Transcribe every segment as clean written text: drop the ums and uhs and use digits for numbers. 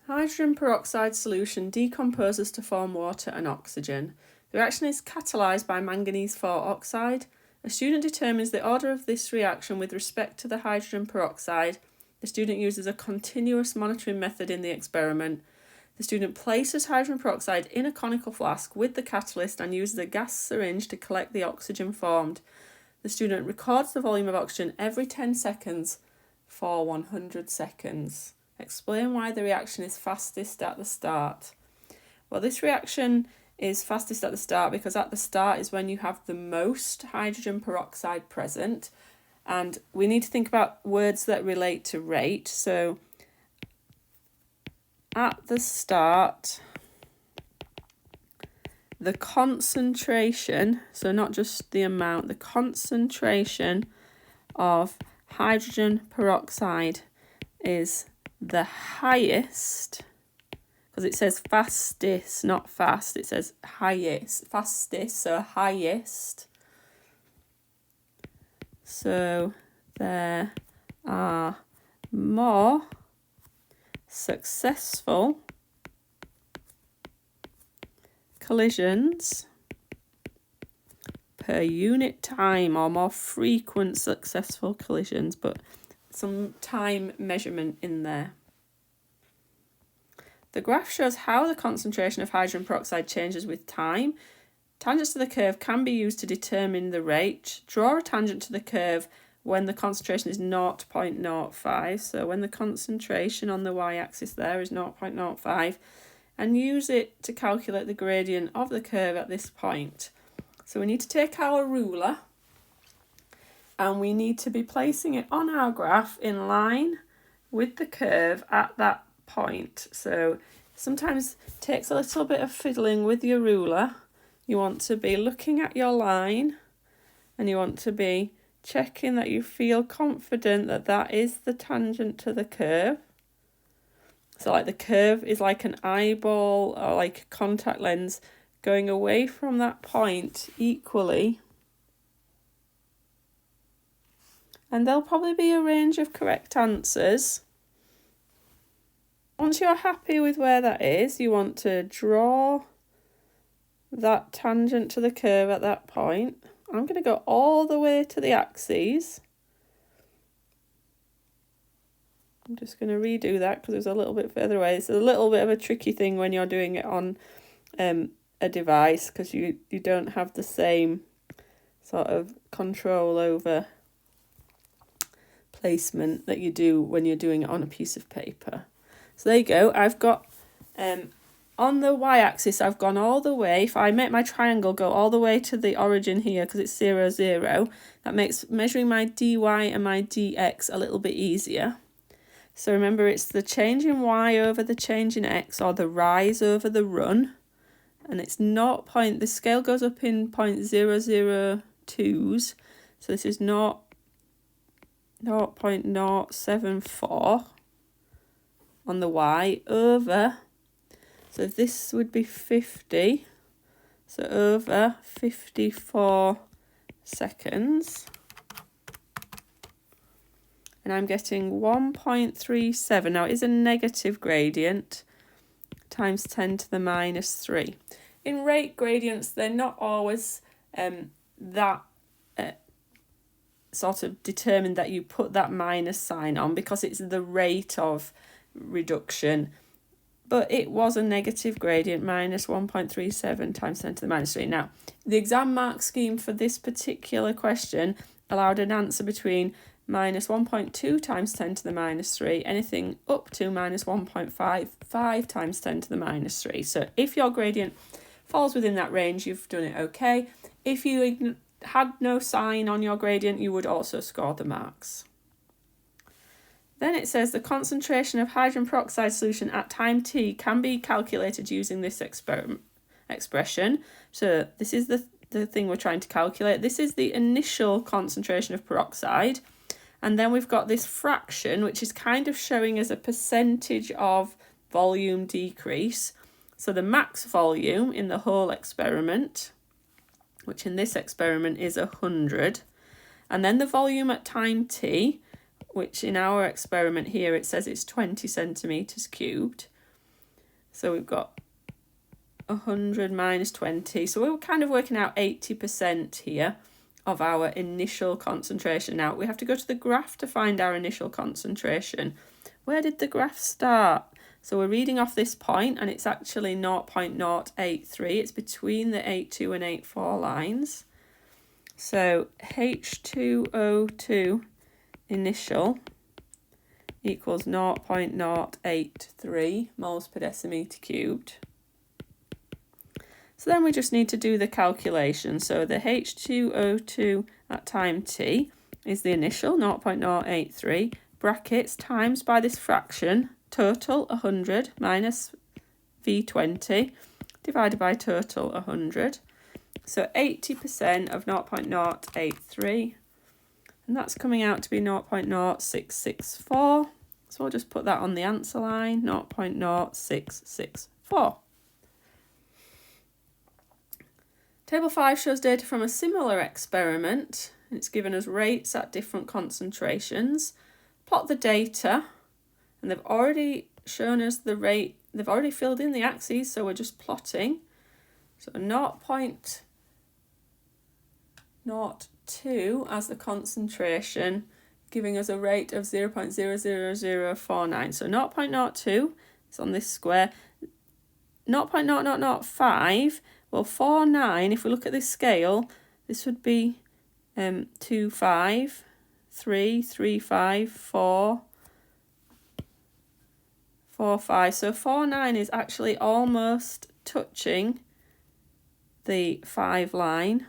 Hydrogen peroxide solution decomposes to form water and oxygen. The reaction is catalysed by manganese 4 oxide. A student determines the order of this reaction with respect to the hydrogen peroxide. The student uses a continuous monitoring method in the experiment. The student places hydrogen peroxide in a conical flask with the catalyst and uses a gas syringe to collect the oxygen formed. The student records the volume of oxygen every 10 seconds for 100 seconds. Explain why the reaction is fastest at the start. Well, this reaction is fastest at the start because at the start is when you have the most hydrogen peroxide present, and we need to think about words that relate to rate. So at the start, the concentration, so not just the amount, the concentration of hydrogen peroxide is the highest, because it says fastest, not fast, it says highest, fastest, so highest. So there are more successful collisions per unit time, or more frequent successful collisions, but some time measurement in there. The graph shows how the concentration of hydrogen peroxide changes with time. Tangents to the curve can be used to determine the rate. Draw a tangent to the curve when the concentration is 0.05, so when the concentration on the y-axis there is 0.05, and use it to calculate the gradient of the curve at this point. So we need to take our ruler and we need to be placing it on our graph in line with the curve at that point. So sometimes it takes a little bit of fiddling with your ruler. You want to be looking at your line and you want to be checking that you feel confident that that is the tangent to the curve. So like the curve is like an eyeball or like a contact lens going away from that point equally. And there'll probably be a range of correct answers. Once you're happy with where that is, you want to draw that tangent to the curve at that point. I'm going to go all the way to the axes. I'm just going to redo that because it was a little bit further away. It's a little bit of a tricky thing when you're doing it on a device because you don't have the same sort of control over placement that you do when you're doing it on a piece of paper. So there you go. I've got on the y-axis, I've gone all the way. If I make my triangle go all the way to the origin here, because it's 0, 0, that makes measuring my dy and my dx a little bit easier. So remember, it's the change in y over the change in x, or the rise over the run. And it's the scale goes up in 0.002s. So this is 0.074 on the y over, so this would be 50, so over 54 seconds. And I'm getting 1.37. Now it is a negative gradient, times 10 to the minus 3. In rate gradients, they're not always that sort of determined that you put that minus sign on because it's the rate of reduction. But it was a negative gradient, minus 1.37 times 10 to the minus 3. Now, the exam mark scheme for this particular question allowed an answer between minus 1.2 times 10 to the minus 3, anything up to minus 1.55 times 10 to the minus 3. So if your gradient falls within that range, you've done it okay. If you had no sign on your gradient, you would also score the marks. Then it says the concentration of hydrogen peroxide solution at time t can be calculated using this expression. So this is the thing we're trying to calculate. This is the initial concentration of peroxide. And then we've got this fraction, which is kind of showing as a percentage of volume decrease. So the max volume in the whole experiment, which in this experiment is 100. And then the volume at time t, which in our experiment here it says it's 20 centimetres cubed. So we've got 100 minus 20. So we were kind of working out 80% here of our initial concentration. Now we have to go to the graph to find our initial concentration. Where did the graph start? So we're reading off this point, and it's actually 0.083. It's between the 82 and 84 lines. So H2O2 initial equals 0.083 moles per decimetre cubed. So then we just need to do the calculation. So the H2O2 at time t is the initial, 0.083, brackets times by this fraction, total 100 minus V20, divided by total 100. So 80% of 0.083, and that's coming out to be 0.0664. So I'll just put that on the answer line, 0.0664. Table 5 shows data from a similar experiment. It's given us rates at different concentrations. Plot the data, and they've already shown us the rate. They've already filled in the axes, so we're just plotting. So 0.02 as the concentration, giving us a rate of 0.00049. So 0.02 is on this square. 0.0005, well, 49, if we look at this scale, this would be 2, 5, 3, 3, 5, 4, 4, 5. So 49 is actually almost touching the 5 line.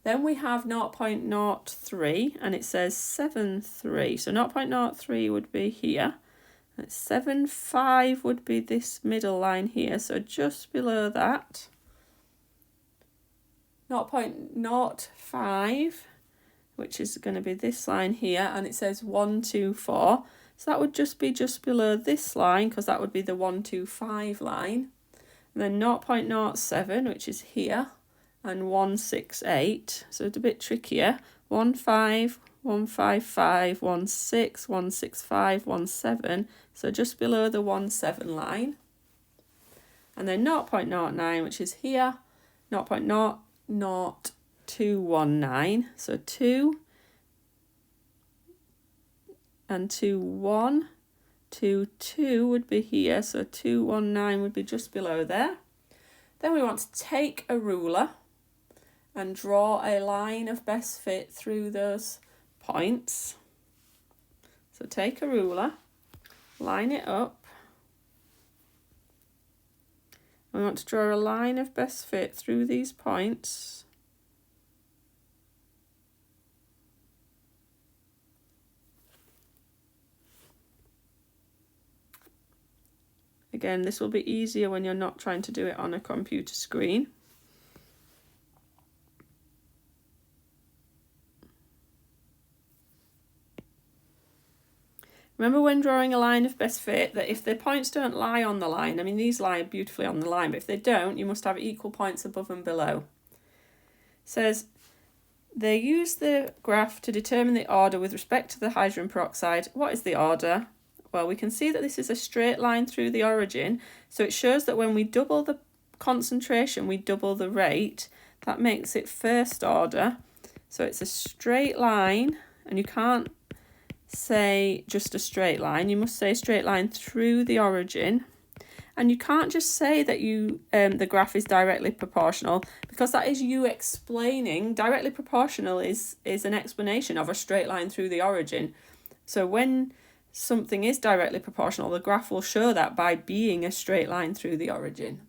Then we have 0.03, and it says 7.3. So 0.03 would be here. 7.5 would be this middle line here, so just below that. 0.05, which is going to be this line here, and it says 124. So that would just be just below this line, because that would be the 125 line. And then 0.07, which is here, and 168. So it's a bit trickier. 15, 155, 16, 165, 17. So just below the 17 line. And then 0.09, which is here, 0.00219. So 2 and 21. 2 would be here, so 219 would be just below there. Then we want to take a ruler and draw a line of best fit through those points. So take a ruler, line it up. We want to draw a line of best fit through these points. Again, this will be easier when you're not trying to do it on a computer screen. Remember when drawing a line of best fit that if the points don't lie on the line, I mean these lie beautifully on the line, but if they don't, you must have equal points above and below. It says they use the graph to determine the order with respect to the hydrogen peroxide. What is the order? Well, we can see that this is a straight line through the origin, so it shows that when we double the concentration, we double the rate. That makes it first order. So it's a straight line, and you can't say just a straight line, you must say a straight line through the origin. And you can't just say that the graph is directly proportional, because that is you explaining. Directly proportional is an explanation of a straight line through the origin. So when something is directly proportional, the graph will show that by being a straight line through the origin.